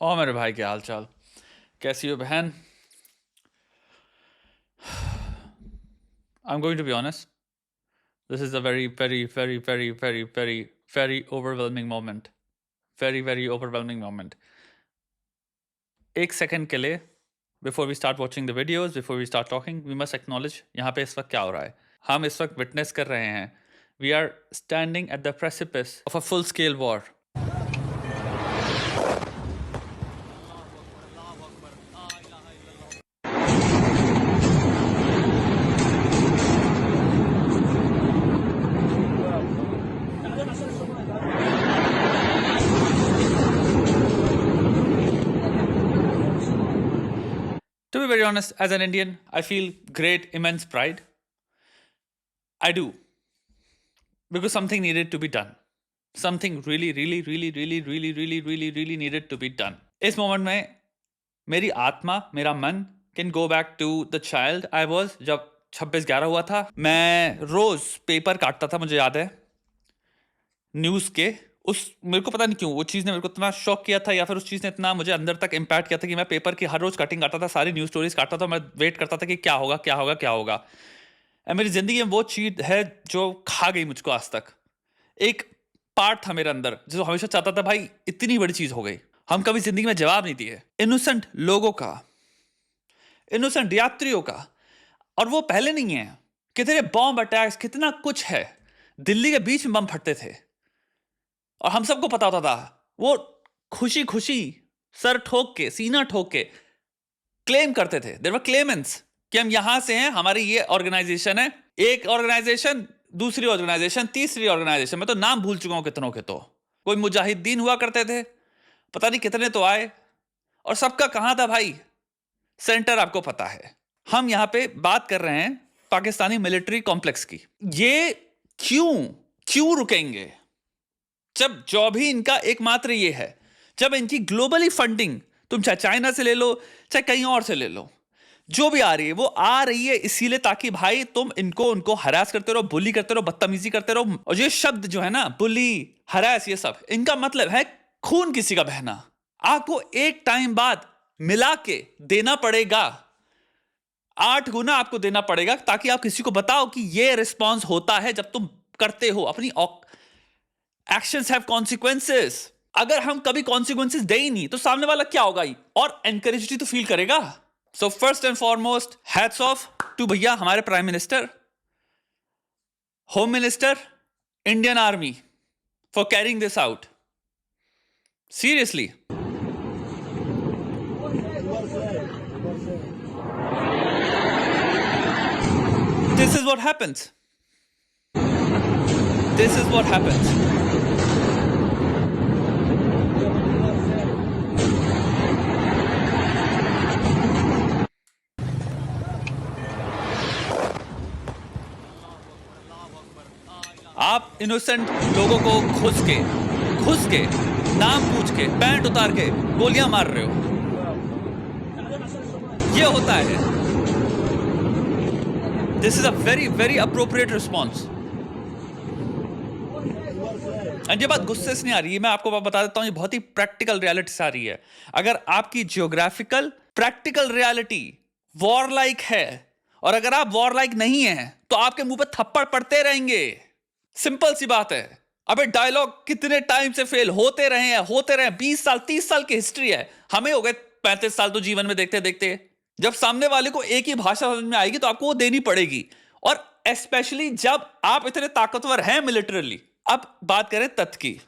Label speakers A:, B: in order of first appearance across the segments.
A: ओ मेरे भाई, क्या हाल चाल? कैसी हो बहन? I'm going to be honest. This is a very, very, very, very, very, very, very overwhelming moment. Very, very overwhelming moment. एक सेकंड के लिए before we start watching the videos, before we start talking, we must acknowledge यहाँ पे इस वक्त क्या हो रहा है. हम इस वक्त विटनेस कर रहे हैं. We are standing at the precipice of a full scale war. To be very honest, as an Indian, I feel great, immense pride. I do. Because something needed to be done. Something really, really, really, really, really, really, really, really needed to be done. इस moment में मेरी आत्मा, मेरा मन can go back to the child I was जब 26/11 हुआ था. मैं रोज पेपर काटता था, मुझे याद है, न्यूज़ के. मेरे को पता नहीं क्यों वो चीज़ ने मेरे को इतना शॉक किया था, या फिर उस चीज़ ने इतना मुझे अंदर तक इम्पैक्ट किया था कि मैं पेपर की हर रोज कटिंग काटता था, सारी न्यूज़ स्टोरीज काटता था. मैं वेट करता था कि क्या होगा क्या होगा क्या होगा. मेरी जिंदगी में वो चीज़ है जो खा गई मुझको आज तक. एक पार्ट था मेरे अंदर जो हमेशा चाहता था भाई इतनी बड़ी चीज़ हो गई, हम कभी जिंदगी में जवाब नहीं दिए इनोसेंट लोगों का, इनोसेंट यात्रियों का. और वो पहले नहीं है, कितने बॉम्ब अटैक्स, कितना कुछ है. दिल्ली के बीच में बम फटते थे और हम सबको पता होता था. वो खुशी खुशी सर ठोक के, सीना ठोक के क्लेम करते थे. देयर वर क्लेमेंट्स कि हम यहां से हैं, हमारी ये ऑर्गेनाइजेशन है. एक ऑर्गेनाइजेशन, दूसरी ऑर्गेनाइजेशन, तीसरी ऑर्गेनाइजेशन, मैं तो नाम भूल चुका हूं कितनों के. तो कोई मुजाहिदीन हुआ करते थे, पता नहीं कितने तो आए. और सबका कहां था भाई? सेंटर आपको पता है. हम यहां पे बात कर रहे हैं पाकिस्तानी मिलिट्री कॉम्प्लेक्स की. ये क्यों रुकेंगे जब जो भी इनका एकमात्र ये है, जब इनकी ग्लोबली फंडिंग, तुम चाहे चाइना से ले लो चाहे कहीं और से ले लो, जो भी आ रही है वो आ रही है इसीलिए ताकि भाई तुम उनको हरास करते रहो, बुली करते रहो, बदतमीजी करते रहो. और ये शब्द जो है ना, बुली, हरास, ये सब इनका मतलब है खून किसी का बहना. आपको एक टाइम बाद मिला के देना पड़ेगा, 8 गुना आपको देना पड़ेगा, ताकि आप किसी को बताओ कि ये रिस्पॉन्स होता है जब तुम करते हो. अपनी एक्शंस हैव कॉन्सिक्वेंसेस. अगर हम कभी कॉन्सिक्वेंसेस दे ही नहीं तो सामने वाला क्या होगा और एनकरेज तो फील करेगा. So first and foremost hats off to भैया हमारे prime minister, home minister, Indian army for carrying this out. Seriously. This is what happens. This is what happens. आप इनोसेंट लोगों को घुस के नाम पूछ के, पैंट उतार के गोलियां मार रहे हो. ये होता है. This is a very very appropriate response. ये बात गुस्से से नहीं आ रही है, मैं आपको बता देता हूं, ये बहुत ही प्रैक्टिकल रियलिटी से आ रही है. अगर आपकी geographical practical reality war like है, और अगर आप वॉर लाइक नहीं है, तो आपके मुंह पे थप्पड़ पड़ते रहेंगे. सिंपल सी बात है. अबे डायलॉग कितने टाइम से फेल होते रहे हैं. 20 साल 30 साल की हिस्ट्री है. हमें हो गए 35 साल तो जीवन में देखते देखते. जब सामने वाले को एक ही भाषा समझ में आएगी तो आपको वो देनी पड़ेगी. और स्पेशली जब आप इतने ताकतवर हैं मिलिटरली. अब बात करें तथ्य की.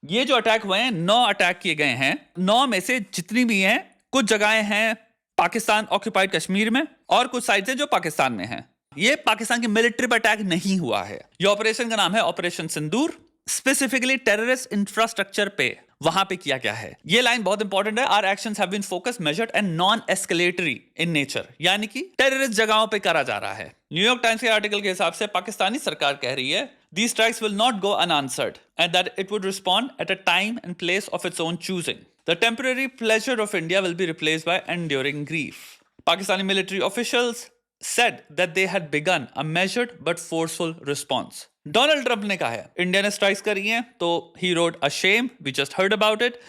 A: ये जो अटैक हुए हैं, 9 अटैक किए गए हैं. 9 में से जितनी भी हैं, कुछ जगहें हैं पाकिस्तान ऑक्यूपाइड कश्मीर में, और कुछ साइड हैं जो पाकिस्तान में हैं. ये पाकिस्तान की मिलिट्री पर अटैक नहीं हुआ है. ये ऑपरेशन का नाम है ऑपरेशन सिंदूर. स्पेसिफिकली टेररिस्ट इंफ्रास्ट्रक्चर पे वहां पे किया गया है. ये लाइन बहुत इंपॉर्टेंट है. Our actions have been focused, measured and non escalatory in nature. यानी कि टेररिस्ट जगहों पे करा जा रहा है. न्यूयॉर्क टाइम्स के आर्टिकल के हिसाब से पाकिस्तानी सरकार कह रही है these strikes will not go unanswered and that it would respond at a time and place of its own choosing. The temporary pleasure of India will be replaced by enduring grief. Pakistani military officials said that they had begun a measured but forceful response. Donald Trump ने कहा है India ने strikes करी हैं, तो ही रोड a shame, we just heard about it.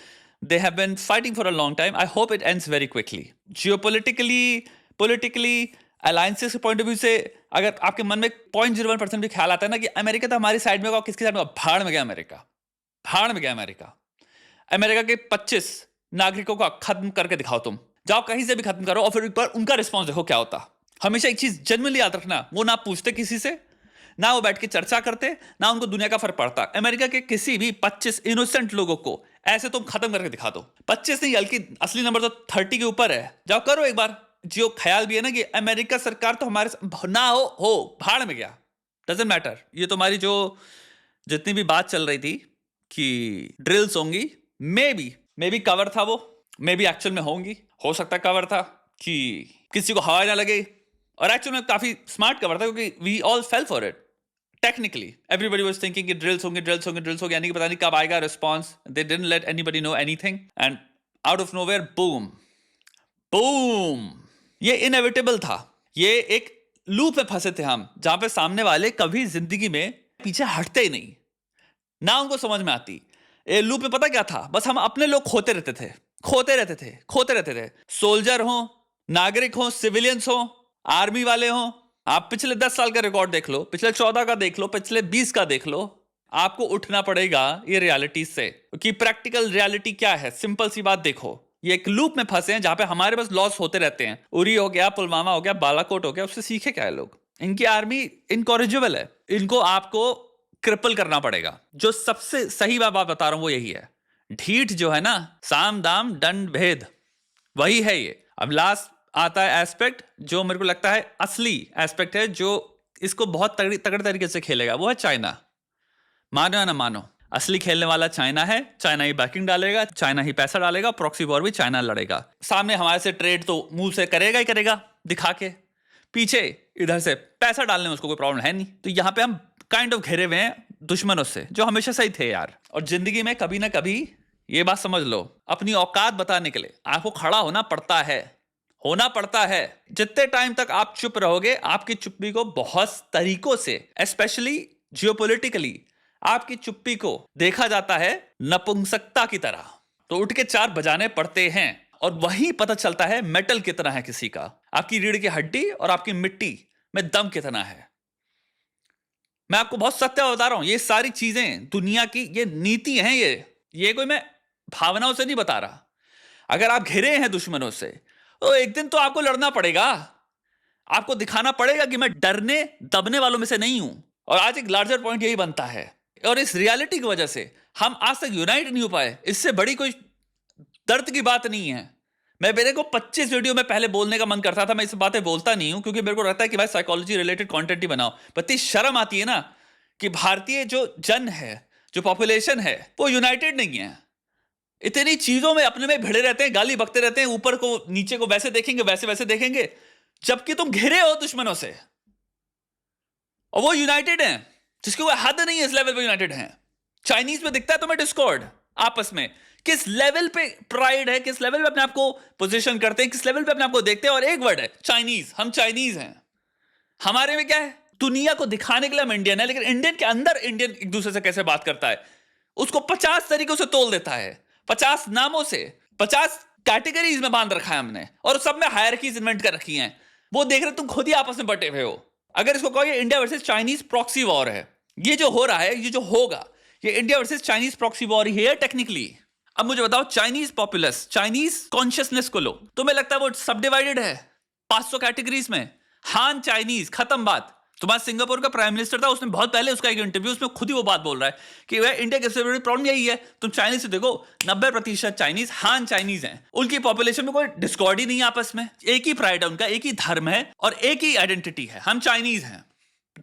A: They have been fighting for a long time. I hope it ends very quickly. Politically, alliances के पॉइंट ऑफ व्यू से अगर आपके मन में 0.01% भी ख्याल आता है ना कि अमेरिका तो हमारी साइड में होगा, किसकी साइड में होगा, भाड़ में गया अमेरिका, भाड़ में गया अमेरिका। अमेरिका के 25 नागरिकों को खत्म करके दिखाओ, तुम जाओ कहीं से भी खत्म करो और फिर एक बार उनका रिस्पॉन्स देखो क्या होता। हमेशा एक चीज जेन्युइनली याद रखना, वो ना पूछते किसी से, ना वो बैठ के चर्चा करते, ना उनको दुनिया का फर्क पड़ता। अमेरिका के किसी भी 25 इनोसेंट लोगों को ऐसे तुम खत्म करके दिखा दो। 25 नहीं, बल्कि असली नंबर तो 30 के ऊपर है। जाओ करो एक बार। जो ख्याल भी है ना कि अमेरिका सरकार तो हमारे ना हो भाड़ में गया, डजंट मैटर। ये तुम्हारी जो जितनी भी बात चल रही थी कि ड्रिल्स होंगी, मे बी कवर था वो, मे बी एक्चुअल में होंगी, हो सकता है कवर था कि किसी को हवा ना लगे, और एक्चुअल में काफी स्मार्ट कवर था क्योंकि we all fell for it. Technically everybody was thinking कि ड्रिल्स होंगे, यानी कि पता नहीं कब आएगा response. They didn't let anybody know anything and out of nowhere boom. ये इनएविटेबल था। ये एक लूप में फंसे थे हम, जहां पे सामने वाले कभी जिंदगी में पीछे हटते ही नहीं, ना उनको समझ में आती। ये लूप में पता क्या था, बस हम अपने लोग खोते रहते थे। सोल्जर हो, नागरिक हो, सिविलियंस हो, आर्मी वाले हो। आप पिछले 10 साल का रिकॉर्ड देख लो, पिछले 14 का देख लो, पिछले 20 का देख लो, आपको उठना पड़ेगा ये रियलिटी से कि प्रैक्टिकल रियलिटी क्या है। सिंपल सी बात देखो, ये एक लूप में फंसे हैं जहां पे हमारे पास लॉस होते रहते हैं। उरी हो गया, पुलवामा हो गया, बालाकोट हो गया, उससे सीखे क्या है लोग? इनकी आर्मी इनकॉरिजिबल है, इनको आपको क्रिपल करना पड़ेगा। जो सबसे सही बात बता रहा हूं वो यही है। ढीठ जो है ना, साम दाम दंड भेद, वही है ये। अब लास्ट आता है एस्पेक्ट जो मेरे को लगता है असली एस्पेक्ट है, जो इसको बहुत तगड़े तरीके से खेलेगा, वो है चाइना। मानो या ना मानो, असली खेलने वाला चाइना है। चाइना ही बैकिंग डालेगा, चाइना ही पैसा डालेगा, प्रॉक्सी वॉर भी चाइना लड़ेगा। सामने हमारे से ट्रेड तो मुंह से करेगा ही करेगा दिखा के, पीछे इधर से पैसा डालने में उसको कोई प्रॉब्लम है नहीं। तो यहाँ पे हम काइंड ऑफ घिरे हुए हैं दुश्मनों से, जो हमेशा सही थे यार। और जिंदगी में कभी ना कभी ये बात समझ लो, अपनी औकात बताने के लिए आपको खड़ा होना पड़ता है। जितने टाइम तक आप चुप रहोगे, आपकी चुप्पी को बहुत तरीकों से, स्पेशली जियोपॉलिटिकली, आपकी चुप्पी को देखा जाता है नपुंसकता की तरह। तो उठ के 4 बजाने पड़ते हैं, और वही पता चलता है मेटल कितना है किसी का, आपकी रीढ़ की हड्डी और आपकी मिट्टी में दम कितना है। मैं आपको बहुत सत्य बता रहा हूं, ये सारी चीजें दुनिया की ये नीति है। ये कोई मैं भावनाओं से नहीं बता रहा। अगर आप घिरे हैं दुश्मनों से, तो एक दिन तो आपको लड़ना पड़ेगा, आपको दिखाना पड़ेगा कि मैं डरने दबने वालों में से नहीं हूं। और आज एक लार्जर पॉइंट यही बनता है, और इस रियलिटी की वजह से हम आज तक यूनाइट नहीं हो पाए। इससे बड़ी कोई दर्द की बात नहीं है। मेरे को 25 वीडियो में पहले बोलने का मन करता था, मैं इस बातें बोलता नहीं हूं क्योंकि मेरे को लगता है कि भाई साइकोलॉजी रिलेटेड कंटेंट ही बनाओ। इतनी शर्म आती है ना कि भारतीय जो जन है, जो पॉपुलेशन है, वो यूनाइटेड नहीं है। इतनी चीजों में अपने में भिड़े रहते हैं, गाली बकते रहते हैं, ऊपर को नीचे को वैसे देखेंगे, वैसे देखेंगे, जबकि तुम घिरे हो दुश्मनों से और वो यूनाइटेड हैं, जिसकी कोई हद नहीं है, इस लेवल पे यूनाइटेड हैं। चाइनीज में दिखता है तुम्हें डिस्कॉर्ड आपस में, किस लेवल पे प्राइड है, किस लेवल पे अपने आप को पोजीशन करते हैं, किस लेवल पे अपने आप को देखते हैं। और एक वर्ड है चाइनीज, हम चाइनीज हैं। हमारे में क्या है, दुनिया को दिखाने के लिए हम इंडियन है, लेकिन इंडियन के अंदर इंडियन एक दूसरे से कैसे बात करता है, उसको 50 तरीकों से तोल देता है, 50 नामों से, 50 कैटेगरीज में बांध रखा है हमने, और सब में हायरार्कीज इन्वेंट कर रखी हैं। वो देख रहे तुम खुद ही आपस में बटे हुए हो। अगर इसको कहो ये India versus Chinese proxy war है, ये जो हो रहा है, ये जो होगा, ये India versus Chinese proxy war ही है टेक्निकली। अब मुझे बताओ, चाइनीज पॉपुलस, चाइनीज कॉन्शियसनेस को लो, तुम्हें लगता है वो सब डिवाइडेड है 500 कैटेगरीज में? हान चाइनीज, खत्म बात। तुम्हारा सिंगापुर का प्राइम मिनिस्टर था, उसने बहुत पहले उसका एक इंटरव्यू, उसमें खुद ही वो बात बोल रहा है कि वह इंडिया की सबसे बड़ी प्रॉब्लम यही है, तुम चाइनीज से देखो 90% चाइनीज हान चाइनीज हैं। उनकी पॉपुलेशन में कोई डिस्कॉर्ड ही नहीं है आपस में, एक ही प्राइड है उनका, एक ही धर्म है और एक ही आइडेंटिटी है, हम चाइनीज हैं।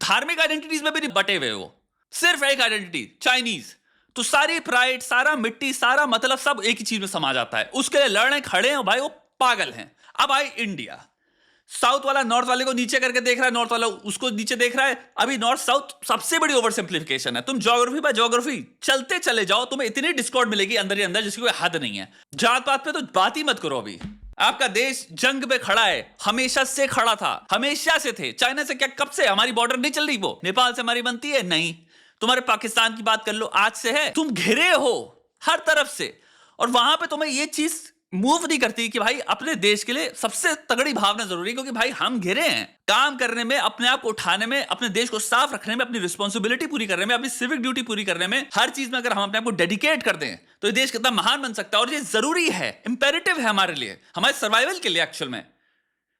A: धार्मिक आइडेंटिटीज में भी नहीं बटे हुए, वो सिर्फ एक आइडेंटिटी चाइनीज। तो सारी प्राइड, सारा मिट्टी, सारा मतलब सब एक ही चीज में समा जाता है। उसके लिए लड़ने खड़े हैं भाई, वो पागल हैं। अब आई इंडिया, साउथ वाला नॉर्थ वाले को नीचे करके देख रहा है, नॉर्थ वाला उसको नीचे देख रहा है। अभी नॉर्थ साउथ सबसे बड़ी ओवर सिंप्लीफिकेशन है। तुम ज्योग्राफी बाय ज्योग्राफी चलते चले जाओ, तुम्हें इतनी डिस्कॉर्ड मिलेगी अंदर ही अंदर जिसकी कोई हद नहीं है। जात पात पे तो बात ही मत करो। अभी आपका देश जंग पे खड़ा है, हमेशा से खड़ा था, हमेशा से थे। चाइना से क्या, कब से हमारी बॉर्डर नहीं चल रही? वो नेपाल से हमारी बनती है नहीं। तुम्हारे पाकिस्तान की बात कर लो, आज से है। तुम घिरे हो हर तरफ से, और वहां पे तुम्हें ये चीज मूव नहीं करती कि भाई अपने देश के लिए सबसे तगड़ी भावना जरूरी है, क्योंकि भाई हम घिरे हैं काम करने में, अपने आप को उठाने में, अपने देश को साफ रखने में, अपनी रिस्पॉन्सिबिलिटी पूरी करने में, अपनी सिविक ड्यूटी पूरी करने में, हर चीज में अगर हम अपने आप को डेडिकेट कर दें तो ये देश कितना महान बन सकता है। और ये जरूरी है, इंपेरेटिव है हमारे लिए, हमारे सर्वाइवल के लिए। एक्चुअल में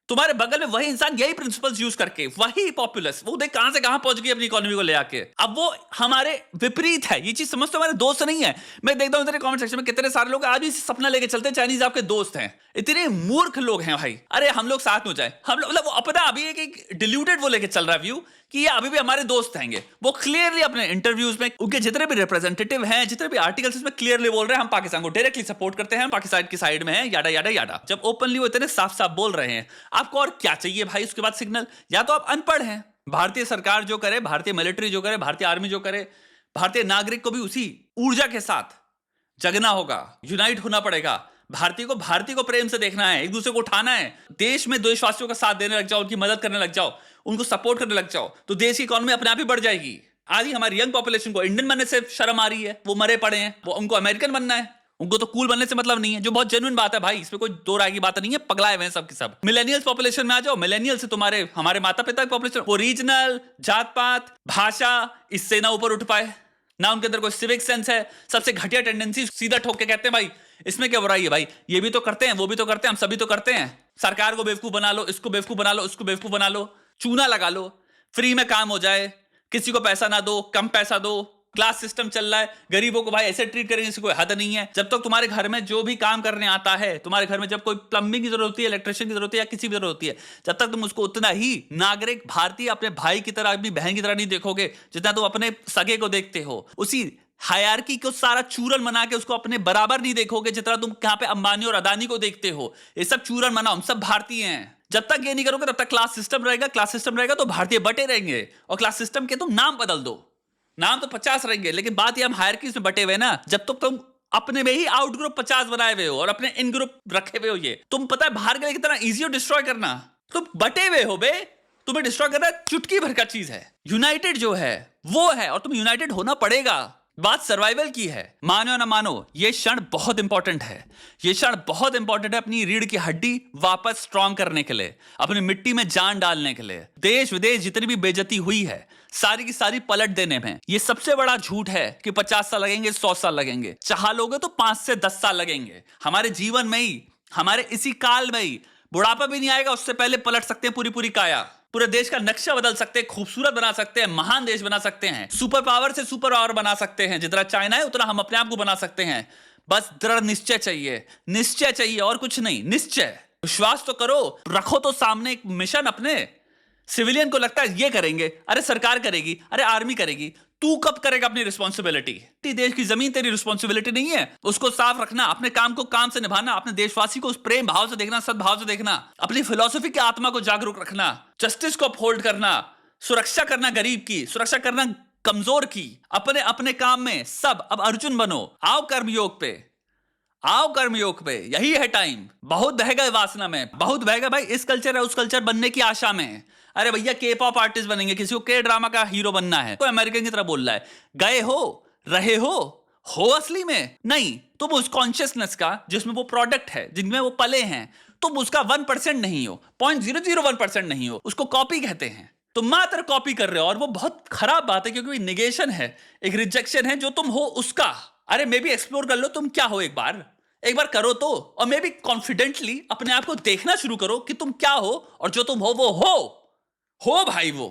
A: तुम्हारे बगल में वही इंसान यही प्रिंसिपल्स यूज करके, वही पॉपुलस, वो देख कहां से कहां पहुंच गई अपनी इकोनॉमी को ले आके। अब वो हमारे विपरीत है, ये चीज समझते हो, हमारे दोस्त नहीं है। मैं देखता हूं तेरे कमेंट सेक्शन में कितने सारे लोग आज भी सपना लेके चलते हैं चाइनीज आपके दोस्त हैं। इतने मूर्ख लोग हैं भाई। अरे हम लोग साथ में जाए, हम लोग मतलब वो अपना अभी एक डिल्यूटेड वो लेके चल रहा है व्यू कि ये अभी भी हमारे दोस्त हैंगे। वो क्लियरली अपने इंटरव्यूज में उनके जितने भी रिप्रेजेंटेटिव हैं, जितने भी आर्टिकल्स इसमें क्लियरली बोल रहे हैं हम पाकिस्तान को डायरेक्टली सपोर्ट करते हैं, हम पाकिस्तान की साइड में हैं, याडा याडा याडा। जब ओपनली वो इतने साफ साफ बोल रहे हैं, आपको और क्या चाहिए भाई उसके बाद सिग्नल? या तो आप अनपढ़ हैं, भारतीय सरकार जो करे, भारतीय मिलिट्री जो करे, भारतीय आर्मी जो करे, भारतीय नागरिक को भी उसी ऊर्जा के साथ जगना होगा, यूनाइट होना पड़ेगा। भारतीय को प्रेम से देखना है, एक दूसरे को उठाना है, देश में देशवासियों का साथ देने लग जाओ, उनकी मदद करने लग जाओ, उनको सपोर्ट करने लग जाओ, तो देश की इकोनॉमी अपने आप ही बढ़ जाएगी। आज हमारी यंग पॉपुलेशन को इंडियन बनने से शर्म आ रही है, वो मरे पड़े हैं, वो उनको अमेरिकन बनना है, उनको तो कूल बनने से मतलब नहीं है, जो बहुत जेन्युइन बात है भाई, इसमें कोई दो राय की बात नहीं है, पगलाए हुए हैं सब के सब। मिलेनियल्स पॉपुलेशन में आ जाओ, मिलेनियल से तुम्हारे हमारे माता पिता की पॉपुलेशन, वो रीजनल, जात पात, भाषा, इससे ना ऊपर उठ पाए, ना उनके अंदर कोई सिविक सेंस है, सबसे घटिया टेंडेंसी, सीधा ठोक के कहते हैं भाई इसमें क्या बुराई है भाई, ये भी तो करते हैं, वो भी तो करते हैं, हम सभी तो करते हैं। सरकार को बेवकूफ बना लो, इसको बेवकूफ बना लो, उसको बेवकूफ बना लो, चूना लगा लो, फ्री में काम हो जाए, किसी को पैसा ना दो, कम पैसा दो, क्लास सिस्टम चल रहा है, गरीबों को भाई ऐसे ट्रीट करेंगे जिससे कोई हद नहीं है। जब तक तुम्हारे घर में जो भी काम करने आता है, तुम्हारे घर में जब कोई प्लम्बिंग की जरूरत होती है, इलेक्ट्रिशियन की जरूरत होती है, या किसी भी जरूरत होती है, जब तक तुम उसको उतना ही नागरिक भारतीय अपने भाई की तरह, अपनी बहन की तरह नहीं देखोगे जितना तुम अपने सगे को देखते हो, उसी हायरार्की को सारा चूरन बना के उसको अपने बराबर नहीं देखोगे जितना तुम यहाँ पे अंबानी और अदानी को देखते हो। ये सब चूरन बनाओ, हम सब भारतीय हैं। जब तक ये नहीं करोगे तब तक क्लास सिस्टम रहेगा, क्लास सिस्टम रहेगा तो भारतीय बटे रहेंगे, और क्लास सिस्टम के तुम नाम बदल दो, नाम तो 50 रहेंगे, लेकिन बात ये हम हायरार्कीज में बटे हुए ना। जब तक तुम अपने में ही आउट ग्रुप 50 बनाए हुए हो और अपने इन ग्रुप रखे हुए हो, ये तुम पता है बाहर के लिए कितना इजी हो डिस्ट्रॉय करना। तुम बटे हुए हो बे, तुम्हें डिस्ट्रॉय करना चुटकी भर का चीज है। यूनाइटेड जो है वो है, और तुम यूनाइटेड होना पड़ेगा। बात सर्वाइवल की है, मानो ना मानो, ये क्षण बहुत इंपॉर्टेंट है। ये क्षण बहुत इंपॉर्टेंट है अपनी रीढ़ की हड्डी वापस स्ट्रांग करने के लिए, अपनी मिट्टी में जान डालने के लिए। देश विदेश जितनी भी बेइज्जती हुई है सारी की सारी पलट देने में। ये सबसे बड़ा झूठ है कि 50 साल लगेंगे, 100 साल लगेंगे। चाह लोगे तो 5 से 10 साल लगेंगे। हमारे जीवन में ही, हमारे इसी काल में ही, बुढ़ापा भी नहीं आएगा उससे पहले पलट सकते हैं पूरी पूरी काया, पूरे देश का नक्शा बदल सकते हैं, खूबसूरत बना सकते हैं, महान देश बना सकते हैं, सुपर पावर से सुपर पावर बना सकते हैं। जितना चाइना है उतना हम अपने आप को बना सकते हैं। बस दृढ़ निश्चय चाहिए, निश्चय चाहिए और कुछ नहीं, निश्चय। विश्वास तो करो, रखो तो सामने एक मिशन अपने। सिविलियन को लगता है ये करेंगे, अरे सरकार करेगी, अरे आर्मी करेगी, तू कब करेगा अपनी रिस्पॉन्सिबिलिटी? देश की जमीन तेरी रिस्पॉन्सिबिलिटी नहीं है? उसको साफ रखना, अपने काम को काम से निभाना, अपने देशवासी को उस प्रेम भाव से देखना, सद्भाव से देखना, अपनी फिलॉसफी की आत्मा को जागरूक रखना, जस्टिस को अपहोल्ड करना, सुरक्षा करना गरीब की, सुरक्षा करना कमजोर की, अपने अपने काम में सब। अब अर्जुन बनो, आओ कर्मयोग पे, आओ कर्मयोग पे, यही है टाइम। बहुत बह गए वासना में, बहुत बह गए भाई इस कल्चर है उस कल्चर बनने की आशा में। अरे भैया के पॉप आर्टिस्ट बनेंगे, किसी को के ड्रामा का हीरो बनना है, कोई अमेरिकन की तरह बोल रहा है। गए हो, रहे हो असली में नहीं। तुम उस कॉन्शियसनेस का जिसमें वो प्रोडक्ट है, जिनमें वो पले हैं, तुम उसका 1% नहीं हो, 0.001% नहीं हो। उसको कॉपी कहते हैं। तुम मात्र कॉपी कर रहे हो, और वो बहुत खराब बात है, क्योंकि निगेशन है, एक रिजेक्शन है जो तुम हो उसका। अरे मे भी एक्सप्लोर कर लो तुम क्या हो, एक बार करो तो, और मे भी कॉन्फिडेंटली अपने आप को देखना शुरू करो कि तुम क्या हो, और जो तुम हो वो हो भाई। वो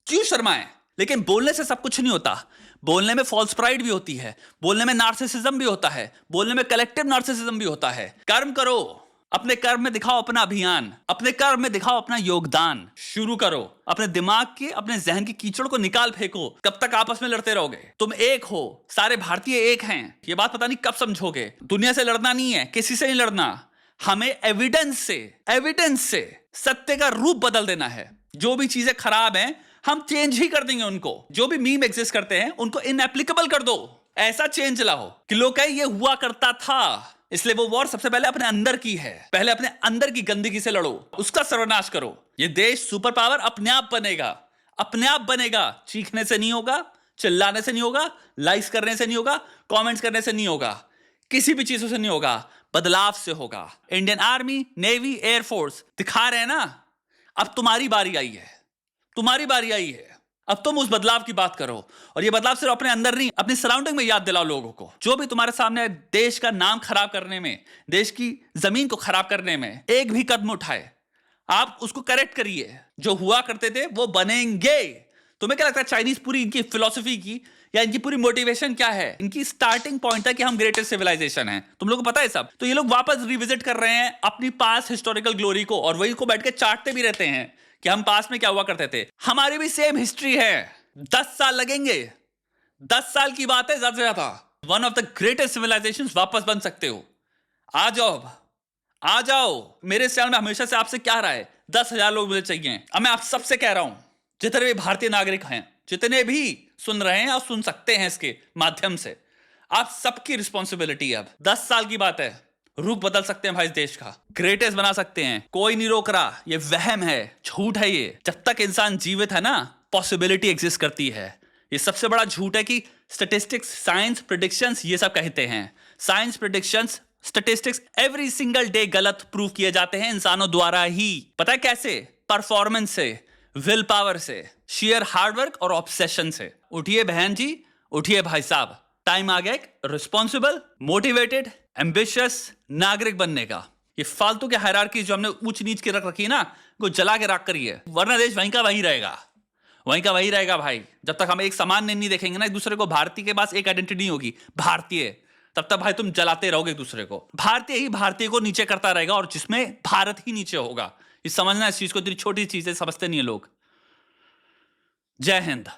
A: क्यों शर्माए? लेकिन बोलने से सब कुछ नहीं होता। बोलने में फॉल्स प्राइड भी होती है, बोलने में नार्सिसिज्म भी होता है, बोलने में कलेक्टिव नार्सिसिज्म भी होता है। कर्म करो, अपने कर्म में दिखाओ अपना अभियान, अपने कर्म में दिखाओ अपना योगदान। शुरू करो, अपने दिमाग के, अपने जहन की कीचड़ को निकाल फेंको। कब तक आपस में लड़ते रहोगे? तुम एक हो, सारे भारतीय एक हैं। ये बात पता नहीं कब समझोगे। दुनिया से लड़ना नहीं है, किसी से नहीं लड़ना, हमें एविडेंस से सत्य का रूप बदल देना है। जो भी चीजें खराब हैं हम चेंज ही कर देंगे उनको। जो भी मीम एग्जिस्ट करते हैं उनको इनएप्लीकेबल कर दो। ऐसा चेंज लाओ कि लोग कहें ये हुआ करता था। इसलिए वो वॉर सबसे पहले अपने अंदर की है। पहले अपने अंदर की गंदगी से लड़ो, उसका सर्वनाश करो। ये देश सुपर पावर अपने आप बनेगा। चीखने से नहीं होगा, चिल्लाने से नहीं होगा, लाइक्स करने से नहीं होगा, कमेंट्स करने से नहीं होगा। किसी भी चीजों से नहीं होगा, बदलाव से होगा। इंडियन आर्मी, नेवी, एयरफोर्स दिखा रहे हैं ना, अब तुम्हारी बारी आई है, तुम्हारी बारी आई है। अब तुम उस बदलाव की बात करो, और ये बदलाव सिर्फ अपने अंदर नहीं, अपनी सराउंडिंग में याद दिलाओ लोगों को। जो भी तुम्हारे सामने देश का नाम खराब करने में, देश की जमीन को खराब करने में एक भी कदम उठाए, आप उसको करेक्ट करिए। जो हुआ करते थे वो बनेंगे। तुम्हें क्या लगता है चाइनीज पूरी इनकी फिलॉसफी की या इनकी पूरी मोटिवेशन क्या है? इनकी स्टार्टिंग पॉइंट था कि हम ग्रेटेस्ट सिविलाइजेशन हैं। तुम लोगों को पता है सब। तो ये लोग वापस रिविजिट कर रहे हैं अपनी पास हिस्टोरिकल ग्लोरी को, और वही को बैठ के चाटते भी रहते हैं कि हम पास में क्या हुआ करते थे। हमारी भी सेम हिस्ट्री है। 10 साल लगेंगे, 10 साल की बात है ज्यादा से ज्यादा। One of the greatest civilisation वापस बन सकते हो। आ जाओ, आ जाओ। मेरे चैनल में हमेशा से आपसे क्या रहा है, 10,000 लोग मुझे चाहिए। अब मैं आप सबसे कह रहा हूं, जितने भी भारतीय नागरिक हैं, जितने भी सुन रहे हैं और सुन सकते हैं इसके माध्यम से, आप सबकी रिस्पॉन्सिबिलिटी है। अब 10 साल की बात है, रूप बदल सकते हैं भाई इस देश का, ग्रेटेस्ट बना सकते हैं। कोई नहीं रोक रहा। ये वहम है, झूठ है ये। जब तक इंसान जीवित है ना, पॉसिबिलिटी एग्जिस्ट करती है। ये सबसे बड़ा झूठ है कि स्टैटिस्टिक्स, साइंस, प्रेडिक्शंस ये सब कहते हैं। Science, predictions, statistics every single day गलत प्रूव किए जाते हैं इंसानों द्वारा ही। पता है कैसे? परफॉर्मेंस से, विल पावर से, शेयर हार्डवर्क और ऑब्सेशन से। उठिए बहन जी, उठिए भाई साहब। टाइम आ गया एक रिस्पॉन्सिबल, मोटिवेटेड, एम्बिशियस नागरिक बनने का। ये फालतू के हायरार्की जो हमने ऊंच नीच के रख रखी है ना, वो जला के राख करिए, वरना देश वहीं का वहीं रहेगा, वहीं का वहीं रहेगा भाई। जब तक हम एक समान नहीं देखेंगे ना एक दूसरे को, भारतीय के पास एक आइडेंटिटी नहीं होगी भारतीय, तब तक भाई तुम जलाते रहोगे एक दूसरे को। भारतीय ही भारतीय को नीचे करता रहेगा, और जिसमें भारत ही नीचे होगा। ये समझना, इस चीज को, इतनी छोटी चीजें समझते नहीं है लोग। जय हिंद।